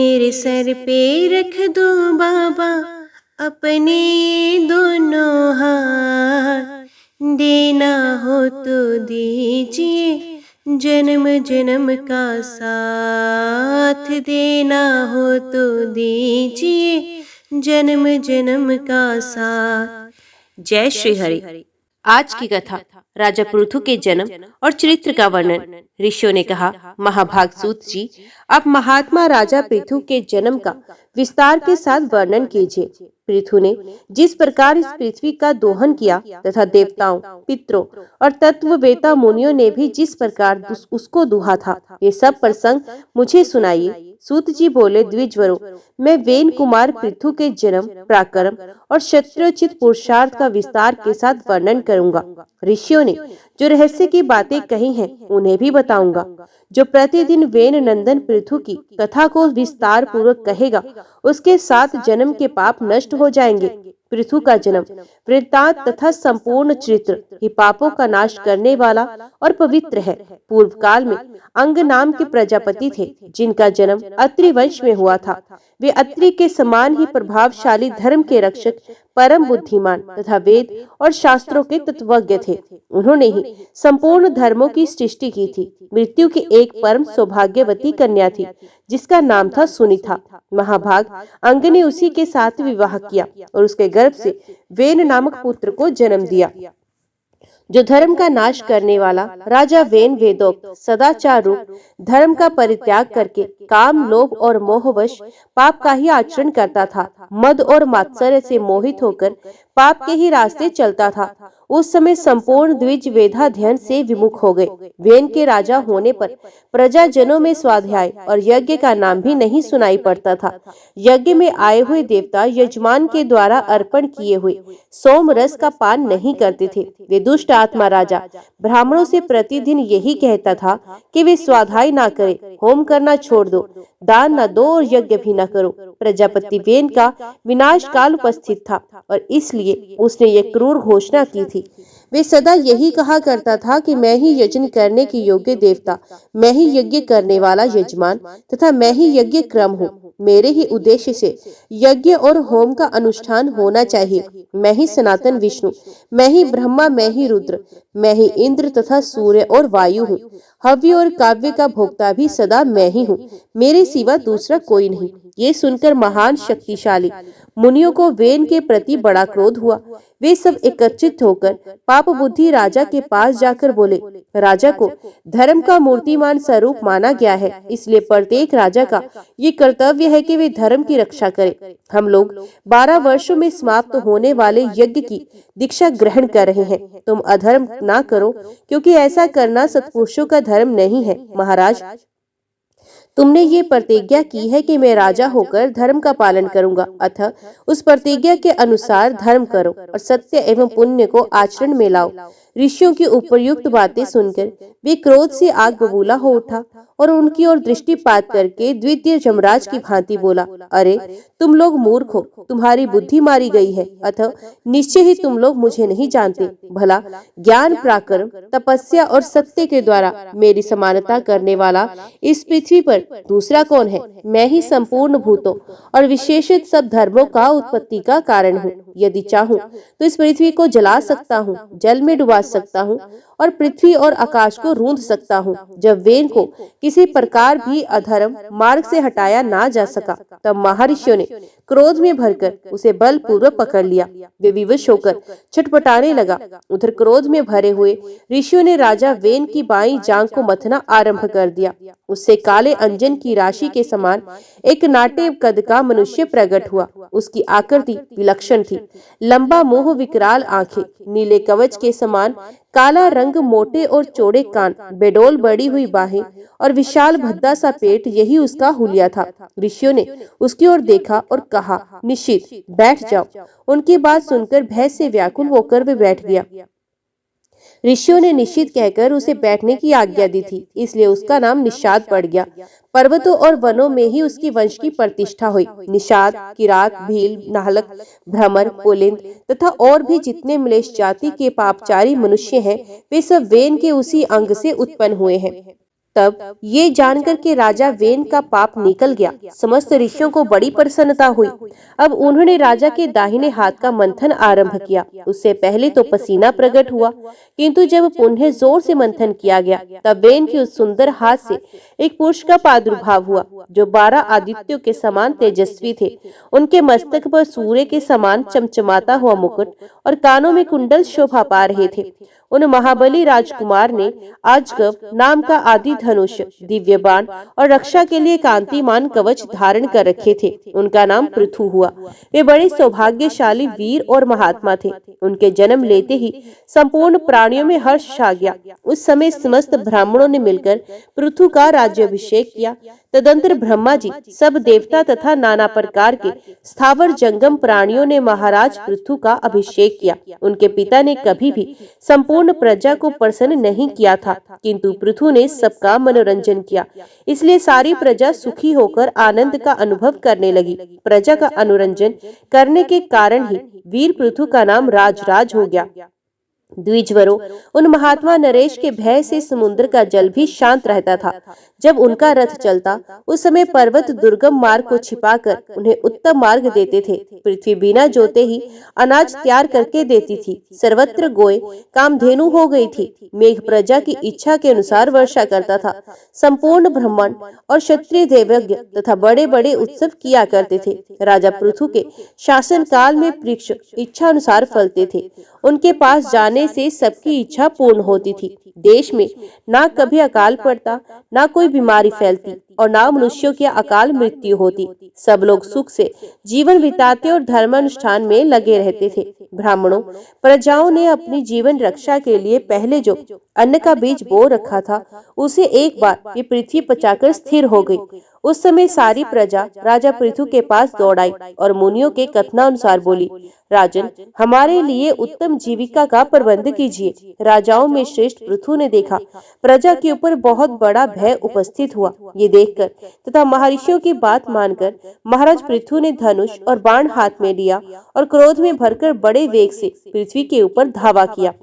मेरे सर पे रख दो बाबा अपने ये दोनों हाथ, देना हो तो दीजिए जन्म जन्म का साथ, देना हो तो दीजिए जन्म जन्म का साथ। जय श्री हरि। आज की कथा राजा पृथु के जन्म और चरित्र का वर्णन। ऋषियों ने कहा, महाभाग सूत जी, अब महात्मा राजा पृथु के जन्म का विस्तार के साथ वर्णन कीजिए। पृथु ने जिस प्रकार इस पृथ्वी का दोहन किया तथा देवताओं, पितरों और तत्ववेता मुनियों ने भी जिस प्रकार उसको दुहा था, ये सब प्रसंग मुझे सुनाइए। सूत जी बोले, द्विजवरों, मैं वेन कुमार पृथु के जन्म, पराक्रम और क्षत्रोचित पुरुषार्थ का विस्तार के साथ वर्णन करूंगा। ऋषियों ने जो रहस्य की बातें कही हैं, उन्हें भी बताऊंगा। जो प्रतिदिन वेन नंदन पृथु की कथा को विस्तार पूर्वक कहेगा, उसके साथ जन्म के पाप नष्ट हो जाएंगे। पृथु का जन्म वृत्तांत तथा संपूर्ण चरित्र ही पापों का नाश करने वाला और पवित्र है। पूर्व काल में अंग नाम के प्रजापति थे, जिनका जन्म अत्रि वंश में हुआ था। वे अत्रि के समान ही प्रभावशाली, धर्म के रक्षक, परम बुद्धिमान तथा वेद और शास्त्रों के तत्वज्ञ थे। उन्होंने ही संपूर्ण धर्मों की सृष्टि की थी। मृत्यु की एक परम सौभाग्यवती कन्या थी, जिसका नाम था सुनीता। महाभाग अंग ने उसी के साथ विवाह किया और उसके गर्भ से वेन नामक पुत्र को जन्म दिया। जो धर्म का नाश करने वाला राजा वेन वेदोक्त सदाचार रूप धर्म का परित्याग करके काम, लोभ और मोहवश पाप का ही आचरण करता था। मद और मात्सर्य से मोहित होकर पाप के ही रास्ते चलता था। उस समय संपूर्ण द्विज वेदाध्ययन से विमुख हो गए। वेन के राजा होने पर प्रजाजनों में स्वाध्याय और यज्ञ का नाम भी नहीं सुनाई पड़ता था। यज्ञ में आए हुए देवता यजमान के द्वारा अर्पण किए हुए सोम रस का पान नहीं करते थे। वे दुष्ट आत्मा राजा ब्राह्मणों से प्रतिदिन यही कहता था कि वे स्वाध्याय ना करें, होम करना छोड़ दो, दान न दो और यज्ञ भी न करो। प्रजापति वेन का विनाश काल उपस्थित था और इसलिए उसने ये क्रूर घोषणा की थी। वे सदा यही कहा करता था कि मैं ही यज्ञ करने के योग्य देवता, मैं ही यज्ञ करने वाला यजमान तथा मैं ही यज्ञ क्रम हूँ। मेरे ही उद्देश्य से यज्ञ और होम का अनुष्ठान होना चाहिए। मैं ही सनातन विष्णु, मैं ही ब्रह्मा, मैं ही रुद्र, मैं ही इंद्र तथा सूर्य और वायु हूँ। हव्य और काव्य का भोक्ता भी सदा मैं ही हूँ, मेरे सिवा दूसरा कोई नहीं। ये सुनकर महान शक्तिशाली मुनियों को वेन के प्रति बड़ा क्रोध हुआ। वे सब एकत्रित होकर पाप बुद्धि राजा के पास जाकर बोले, राजा को धर्म का मूर्तिमान स्वरूप माना गया है, इसलिए प्रत्येक राजा का ये कर्तव्य है कि वे धर्म की रक्षा करें। हम लोग 12 वर्षों में समाप्त होने वाले यज्ञ की दीक्षा ग्रहण कर रहे हैं। तुम अधर्म ना करो, क्योंकि ऐसा करना सत्पुरुषों का धर्म नहीं है। महाराज, तुमने ये प्रतिज्ञा की है कि मैं राजा होकर धर्म का पालन करूंगा, अतः उस प्रतिज्ञा के अनुसार धर्म करो और सत्य एवं पुण्य को आचरण में लाओ। ऋषियों की उपयुक्त बातें सुनकर वे क्रोध से आग बबूला हो उठा और उनकी ओर दृष्टिपात करके द्वितीय यमराज की भांति बोला, अरे तुम लोग मूर्ख हो, तुम्हारी बुद्धि मारी गई है, अतः निश्चय ही तुम लोग मुझे नहीं जानते। भला ज्ञान, पराक्रम, तपस्या और सत्य के द्वारा मेरी समानता करने वाला इस पृथ्वी पर दूसरा कौन है? मैं ही संपूर्ण भूतों और विशेषित सब धर्मों का उत्पत्ति का कारण हूँ। यदि चाहूँ तो इस पृथ्वी को जला सकता हूँ, जल में डुबा सकता हूँ और पृथ्वी और आकाश को रूंध सकता हूँ। जब वेन को किसी प्रकार भी अधर्म मार्ग से हटाया ना जा सका, तब महर्षियों ने क्रोध में भरकर उसे बलपूर्वक पकड़ लिया। वे विवश होकर छटपटाने लगा। उधर क्रोध में भरे हुए ऋषियों ने राजा वेन की बाईं जांघ को मथना आरंभ कर दिया। उससे काले अंजन की राशि के समान एक नाट्य कद का मनुष्य प्रकट हुआ। उसकी आकृति विलक्षण थी। लंबा मुंह, विकराल आंखें, नीले कवच के समान काला रंग, मोटे और चौड़े कान, बेडोल बढ़ी हुई बाहें और विशाल भद्दा सा पेट, यही उसका हुलिया था। ऋषियों ने उसकी ओर देखा और कहा, निश्चित बैठ जाओ। उनकी बात सुनकर भय से व्याकुल होकर वे बैठ गया। ऋषियों ने निश्चित कहकर उसे बैठने की आज्ञा दी थी, इसलिए उसका नाम निषाद पड़ गया। पर्वतों और वनों में ही उसकी वंश की प्रतिष्ठा हुई। निषाद, किरात, भील, नाहलक, भ्रमर, पुलिंद तथा और भी जितने म्लेच्छ जाति के पापचारी मनुष्य हैं, वे सब वेन के उसी अंग से उत्पन्न हुए हैं। तब ये जानकर के राजा वेन का पाप निकल गया, समस्त ऋषियों को बड़ी प्रसन्नता हुई। अब उन्होंने राजा के दाहिने हाथ का मंथन आरंभ किया। उससे पहले तो पसीना प्रकट हुआ, किंतु जब पुनः जोर से मंथन किया गया तब वेन के उस सुंदर हाथ से एक पुरुष का प्रादुर्भाव हुआ, जो 12 आदित्यों के समान तेजस्वी थे। उनके मस्तक पर सूर्य के समान चमचमाता हुआ मुकुट और कानों में कुंडल शोभा पा रहे थे। उन महाबली राजकुमार ने आजगव नाम का आदि धनुष, दिव्य बाण और रक्षा के लिए कांतिमान कवच धारण कर रखे थे। उनका नाम पृथु हुआ। वे बड़े सौभाग्यशाली वीर और महात्मा थे। उनके जन्म लेते ही संपूर्ण प्राणियों में हर्ष छा गया। उस समय समस्त ब्राह्मणों ने मिलकर पृथु का राज्याभिषेक किया। तदंतर ब्रह्मा जी, सब देवता तथा नाना प्रकार के स्थावर जंगम प्राणियों ने महाराज पृथु का अभिषेक किया। उनके पिता ने कभी भी संपूर्ण प्रजा को प्रसन्न नहीं किया था, किंतु पृथु ने सबका मनोरंजन किया। इसलिए सारी प्रजा सुखी होकर आनंद का अनुभव करने लगी। प्रजा का अनुरंजन करने के कारण ही वीर पृथु का नाम राजराज हो गया। द्विजवरों, उन महात्मा नरेश के भय से समुद्र का जल भी शांत रहता था। जब उनका रथ चलता उस समय पर्वत दुर्गम मार्ग को छिपाकर उन्हें उत्तम मार्ग देते थे। पृथ्वी बिना जोते ही अनाज तैयार करके देती थी। सर्वत्र गोए कामधेनु हो गई थी। मेघ प्रजा की इच्छा के अनुसार वर्षा करता था। संपूर्ण ब्रह्मांड और क्षत्रिय देवज्ञ तथा बड़े बड़े उत्सव किया करते थे। राजा पृथु के शासन काल में वृक्ष इच्छा अनुसार फलते थे। उनके पास जाने से सबकी इच्छा पूर्ण होती थी। देश में ना कभी अकाल पड़ता, ना कोई बीमारी फैलती और ना मनुष्यों की अकाल मृत्यु होती। सब लोग सुख से जीवन बिताते और धर्मानुष्ठान में लगे रहते थे। ब्राह्मणों, प्रजाओं ने अपनी जीवन रक्षा के लिए पहले जो अन्न का बीज बो रखा था, उसे एक बार ये पृथ्वी पचाकर स्थिर हो गई। उस समय सारी प्रजा राजा पृथु के पास दौड़ आई और मुनियों के कथनानुसार बोली, राजन, हमारे लिए उत्तम जीविका का प्रबंध कीजिए। राजाओं में श्रेष्ठ पृथु ने देखा प्रजा के ऊपर बहुत बड़ा भय उपस्थित हुआ। ये देखकर तथा महर्षियों की बात मानकर महाराज पृथु ने धनुष और बाण हाथ में लिया और क्रोध में भरकर बड़े वेग से पृथ्वी के ऊपर धावा किया।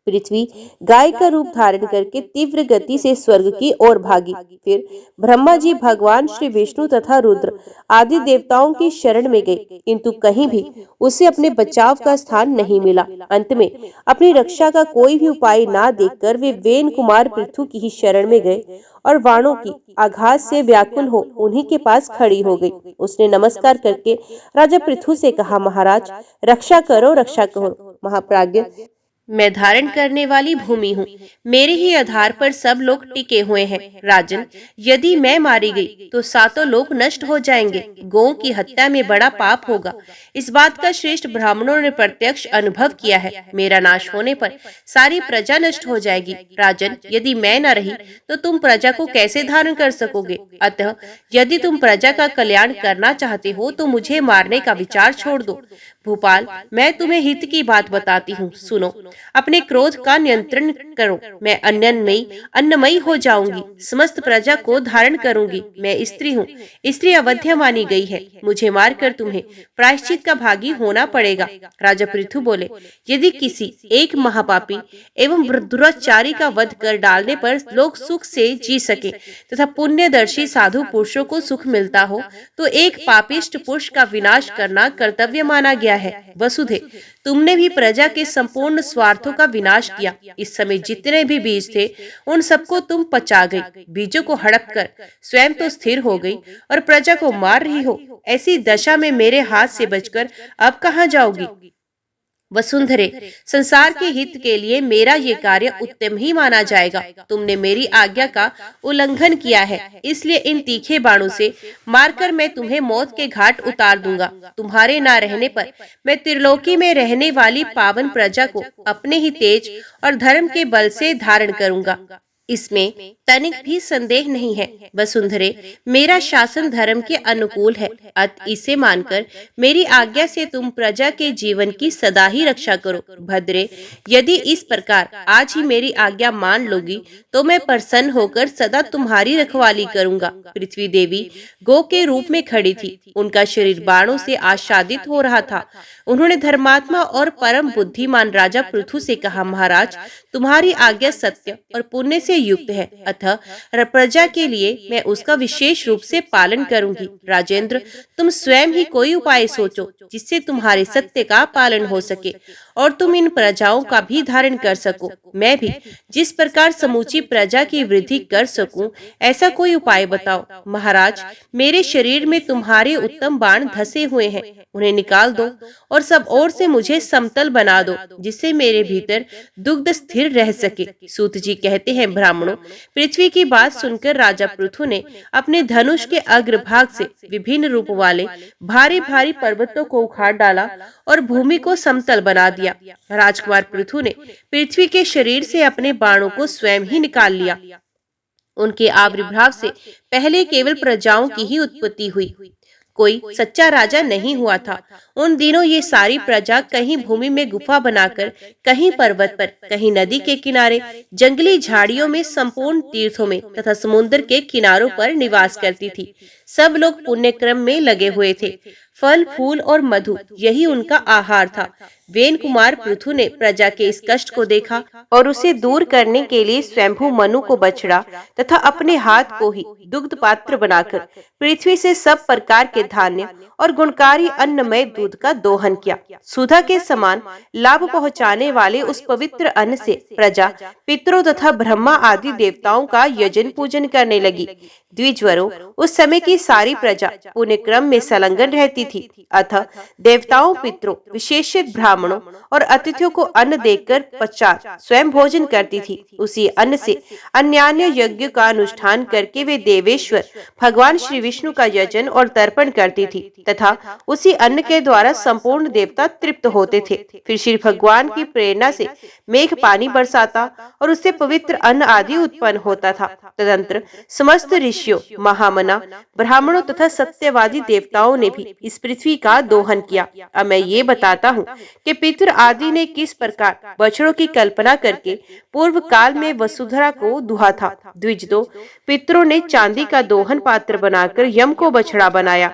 पृथ्वी गाय का रूप धारण करके तीव्र गति से स्वर्ग की ओर भागी। फिर ब्रह्मा जी, भगवान श्री विष्णु तथा रुद्र आदि देवताओं की शरण में गए, किंतु कहीं भी उसे अपने बचाव का स्थान नहीं मिला। अंत में अपनी रक्षा का कोई भी उपाय ना देखकर वे वेन कुमार पृथु की ही शरण में गए और वाणों की आघात से व्याकुल हो उन्हीं के पास खड़ी हो गई। उसने नमस्कार करके राजा पृथु से कहा, महाराज, रक्षा करो, रक्षा करो। महाप्राज्ञ, मैं धारण करने वाली भूमि हूँ। मेरे ही आधार पर सब लोग टिके हुए हैं। राजन, यदि मैं मारी गई तो सातों लोग नष्ट हो जाएंगे। गौ की हत्या में बड़ा पाप होगा। इस बात का श्रेष्ठ ब्राह्मणों ने प्रत्यक्ष अनुभव किया है। मेरा नाश होने पर सारी प्रजा नष्ट हो जाएगी। राजन, यदि मैं न रही तो तुम प्रजा को कैसे धारण कर सकोगे? अतः यदि तुम प्रजा का कल्याण करना चाहते हो तो मुझे मारने का विचार छोड़ दो। भूपाल, मैं तुम्हें हित की बात बताती हूँ, सुनो। अपने क्रोध का नियंत्रण करो। मैं अन्नमयी हो जाऊंगी, समस्त प्रजा को धारण करूंगी। मैं स्त्री हूँ, स्त्री अवध्य मानी गई है। मुझे मारकर तुम्हें प्रायश्चित का भागी होना पड़ेगा। राजा पृथु बोले, यदि किसी एक महापापी एवं दुराचारी का वध कर डालने पर लोग सुख से जी सके तथा पुण्यदर्शी साधु पुरुषों को सुख मिलता हो, तो एक पापिष्ट पुरुष का विनाश करना कर्तव्य माना गया है। वसुधे, तुमने भी प्रजा के संपूर्ण स्वार्थों का विनाश किया। इस समय जितने भी बीज थे उन सबको तुम पचा गई। बीजों को हड़प कर स्वयं तो स्थिर हो गई और प्रजा को मार रही हो। ऐसी दशा में मेरे हाथ से बचकर अब कहाँ जाओगी? वसुंधरे, संसार के हित के लिए मेरा ये कार्य उत्तम ही माना जाएगा। तुमने मेरी आज्ञा का उल्लंघन किया है, इसलिए इन तीखे बाणों से मारकर मैं तुम्हें मौत के घाट उतार दूंगा। तुम्हारे ना रहने पर मैं त्रिलोकी में रहने वाली पावन प्रजा को अपने ही तेज और धर्म के बल से धारण करूंगा। इसमें तनिक भी संदेह नहीं है। वसुंधरे, मेरा शासन धर्म के अनुकूल है। अतः इसे मानकर मेरी आज्ञा से तुम प्रजा के जीवन की सदा ही रक्षा करो। भद्रे, यदि इस प्रकार आज ही मेरी आज्ञा मान लोगी तो मैं प्रसन्न होकर सदा तुम्हारी रखवाली करूंगा। पृथ्वी देवी गौ के रूप में खड़ी थी। उनका शरीर बाणों से आच्छादित हो रहा था। उन्होंने धर्मात्मा और परम बुद्धिमान राजा पृथु से कहा, महाराज, तुम्हारी आज्ञा सत्य और पुण्य से युक्त है, अतः प्रजा के लिए मैं उसका विशेष रूप से पालन करूंगी। राजेंद्र, तुम स्वयं ही कोई उपाय सोचो जिससे तुम्हारे सत्य का पालन हो सके और तुम इन प्रजाओं का भी धारण कर सको। मैं भी जिस प्रकार समूची प्रजा की वृद्धि कर सकूं, ऐसा कोई उपाय बताओ। महाराज, मेरे शरीर में तुम्हारे उत्तम बाण धसे हुए हैं, उन्हें निकाल दो और सब ओर से मुझे समतल बना दो, जिससे मेरे भीतर दुग्ध स्थिर रह सके। सूत जी कहते हैं, ब्राह्मणों, पृथ्वी की बात सुनकर राजा पृथु ने अपने धनुष के अग्रभाग से विभिन्न रूप वाले भारी भारी पर्वतों को उखाड़ डाला और भूमि को समतल बना दिया। राजकुमार पृथु ने पृथ्वी के शरीर से अपने बाणों को स्वयं ही निकाल लिया। उनके आविर्भाव से पहले केवल प्रजाओं की ही उत्पत्ति हुई, कोई सच्चा राजा नहीं हुआ था। उन दिनों ये सारी प्रजा कहीं भूमि में गुफा बनाकर, कहीं पर्वत पर, कहीं नदी के किनारे, जंगली झाड़ियों में, संपूर्ण तीर्थों में तथा समुद्र के किनारों पर निवास करती थी। सब लोग पुण्य क्रम में लगे हुए थे। फल, फूल और मधु यही उनका आहार था। वेन कुमार पृथु ने प्रजा के इस कष्ट को देखा और उसे दूर करने के लिए स्वयंभू मनु को बछड़ा तथा अपने हाथ को ही दुग्ध पात्र बनाकर पृथ्वी से सब प्रकार के धान्य और गुणकारी अन्नमय दूध का दोहन किया। सुधा के समान लाभ पहुँचाने वाले उस पवित्र अन्न से प्रजा पितरों तथा ब्रह्मा आदि देवताओं का यजन पूजन करने लगी। द्विजवरों, उस समय की सारी प्रजा पुण्य क्रम में संलग्न रहती थी, अतः देवताओं, पितरों, विशेषज्ञ ब्राह्मणों और अतिथियों को अन्न देकर पश्चात स्वयं भोजन करती थी। उसी अन्न से अन्यान्य यज्ञ का अनुष्ठान करके वे देवेश्वर भगवान श्री विष्णु का यजन और तर्पण करती थी तथा उसी अन्न के द्वारा संपूर्ण देवता तृप्त होते थे। फिर श्री भगवान की प्रेरणा से मेघ पानी बरसाता और उससे पवित्र अन्न आदि उत्पन्न होता था। तदंतर समस्त ऋषियों, महामना, ब्राह्मणों तथा सत्यवादी देवताओं ने भी इस पृथ्वी का दोहन किया। अब मैं ये बताता हूँ कि पितृ आदि ने किस प्रकार बछड़ों की कल्पना करके पूर्व काल में वसुधरा को दुहा था। द्विजदो, पितरों ने चांदी का दोहन पात्र बनाकर यम को बछड़ा बनाया।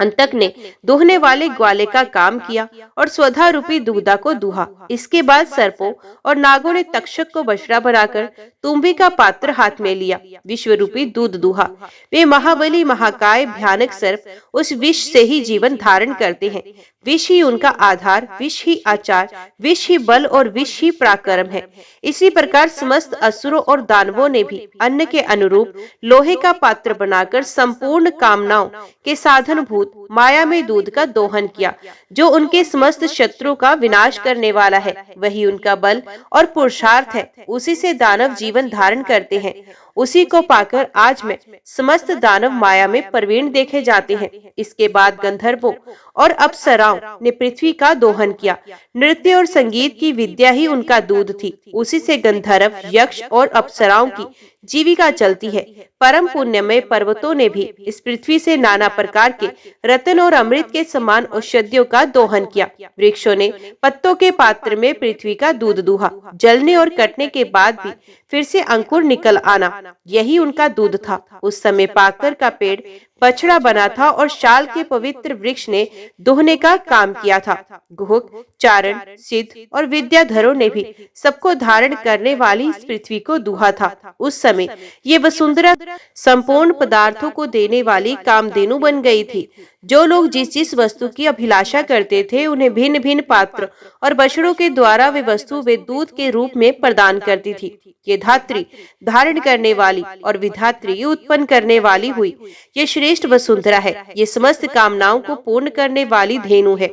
अंतक ने दोहने वाले ग्वाले का काम किया और स्वधा रूपी दुग्धा को दुहा। इसके बाद सर्पों और नागों ने तक्षक को बछड़ा बनाकर तुम्बी का पात्र हाथ में लिया, विश्व रूपी दूध दुहा। वे महाबली महाकाय भयानक सर्प उस विष से ही जीवन धारण करते हैं। विष ही उनका आधार, विष ही आचार, विष ही बल और विष ही पराक्रम है। इसी प्रकार समस्त असुरों और दानवों ने भी अन्न के अनुरूप लोहे का पात्र बनाकर संपूर्ण कामनाओं के साधन भूत माया में दूध का दोहन किया, जो उनके समस्त शत्रु का विनाश करने वाला है। वही उनका बल और पुरुषार्थ है। उसी से दानव जीवन धारण करते हैं। उसी को पाकर आज में समस्त दानव माया में प्रवीण देखे जाते हैं। इसके बाद गंधर्वों और अप्सराओं ने पृथ्वी का दोहन किया। नृत्य और संगीत की विद्या ही उनका दूध थी। उसी से गंधर्व, यक्ष और अप्सराओं की जीविका चलती है। परम पुण्यमय पर्वतों ने भी इस पृथ्वी से नाना प्रकार के रत्न और अमृत के समान औषधियों का दोहन किया। वृक्षों ने पत्तों के पात्र में पृथ्वी का दूध दुहा। जलने और कटने के बाद भी फिर से अंकुर निकल आना, यही उनका दूध था। उस समय पाकर का पेड़ बछड़ा बना था और शाल के पवित्र वृक्ष ने दोहने का काम किया था। गुहक, चारण, सिद्ध और विद्याधरों ने भी सबको धारण करने वाली इस पृथ्वी को दुहा था। उस समय ये वसुंधरा संपूर्ण पदार्थों को देने वाली कामधेनु बन गई थी। जो लोग जिस जिस वस्तु की अभिलाषा करते थे, उन्हें भिन्न भिन्न पात्र और बछड़ों के द्वारा वे वस्तु वे दूध के रूप में प्रदान करती थी। ये धात्री धारण करने वाली और विधात्री उत्पन्न करने वाली हुई। ये श्रेष्ठ वसुंधरा है। ये समस्त कामनाओं को पूर्ण करने वाली धेनु है।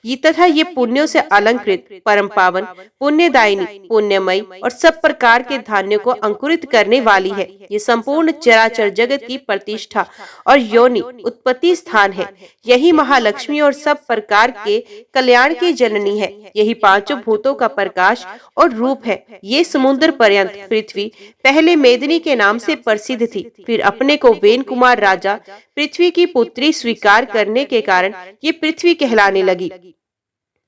ये तथा ये पुण्यों से अलंकृत, परम पावन, पुण्यदायिनी, पुण्यमयी और सब प्रकार के धान्यों को अंकुरित करने वाली है। ये संपूर्ण चराचर जगत की प्रतिष्ठा और योनि उत्पत्ति स्थान है। यही महालक्ष्मी और सब प्रकार के कल्याण की जननी है। यही पांचों भूतों का प्रकाश और रूप है। ये समुद्र पर्यंत पृथ्वी पहले मेदिनी के नाम से प्रसिद्ध थी। फिर अपने को वेन कुमार राजा पृथ्वी की पुत्री स्वीकार करने के कारण ये पृथ्वी कहलाने लगी।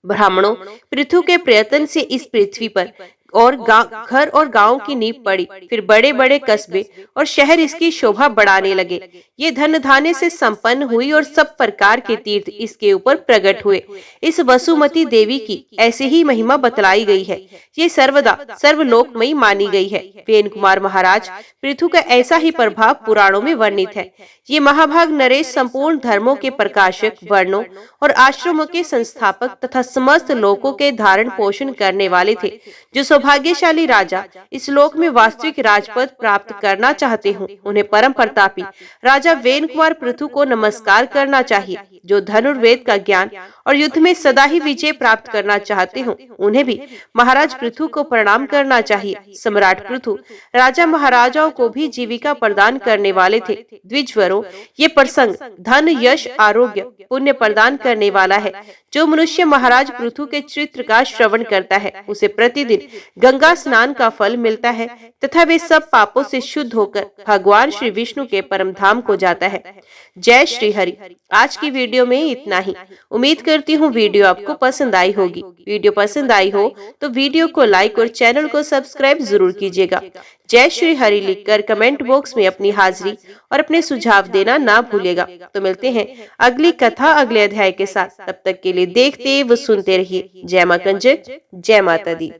ब्राह्मणों, पृथु के प्रयत्न से इस पृथ्वी पर घर और गांव की नींव पड़ी। फिर बड़े बड़े कस्बे और शहर इसकी शोभा बढ़ाने लगे। ये धन धान्य से संपन्न हुई और सब प्रकार के तीर्थ इसके ऊपर प्रकट हुए। इस वसुमती देवी की ऐसे ही महिमा बतलाई गई है। ये सर्वदा सर्वलोकमयी मानी गई है। वेन कुमार महाराज पृथु का ऐसा ही प्रभाव पुराणों में वर्णित है। ये महाभाग नरेश संपूर्ण धर्मों के प्रकाशक, वर्णों और आश्रमों के संस्थापक तथा समस्त लोगों के धारण पोषण करने वाले थे। जो सौभाग्यशाली राजा इस लोक में वास्तविक राजपद प्राप्त करना चाहते हो, उन्हें परम प्रतापी राजा वेन कुमार पृथु को नमस्कार करना चाहिए। जो धनुर्वेद का ज्ञान और युद्ध में सदा ही विजय प्राप्त करना चाहते हो, उन्हें भी महाराज पृथु को प्रणाम करना चाहिए। सम्राट पृथु राजा महाराजाओं को भी जीविका प्रदान करने वाले थे। द्विजवरों, ये प्रसंग धन, यश, आरोग्य, पुण्य प्रदान करने वाला है। जो मनुष्य महाराज पृथु के चरित्र का श्रवण करता है, उसे प्रतिदिन गंगा स्नान का फल मिलता है तथा वे सब पापों से शुद्ध होकर भगवान श्री विष्णु के परम धाम को जाता है। जय श्री हरि। आज की वीडियो में इतना ही। उम्मीद करती हूँ वीडियो आपको पसंद आई होगी। वीडियो पसंद आई हो तो वीडियो को लाइक और चैनल को सब्सक्राइब जरूर कीजिएगा। जय श्री हरि लिखकर कमेंट बॉक्स में अपनी हाजिरी और अपने सुझाव देना ना भूलेगा। तो मिलते हैं अगली कथा अगले अध्याय के साथ। तब तक के लिए देखते व सुनते रहिए। जय मां कंजक, जय माता दी।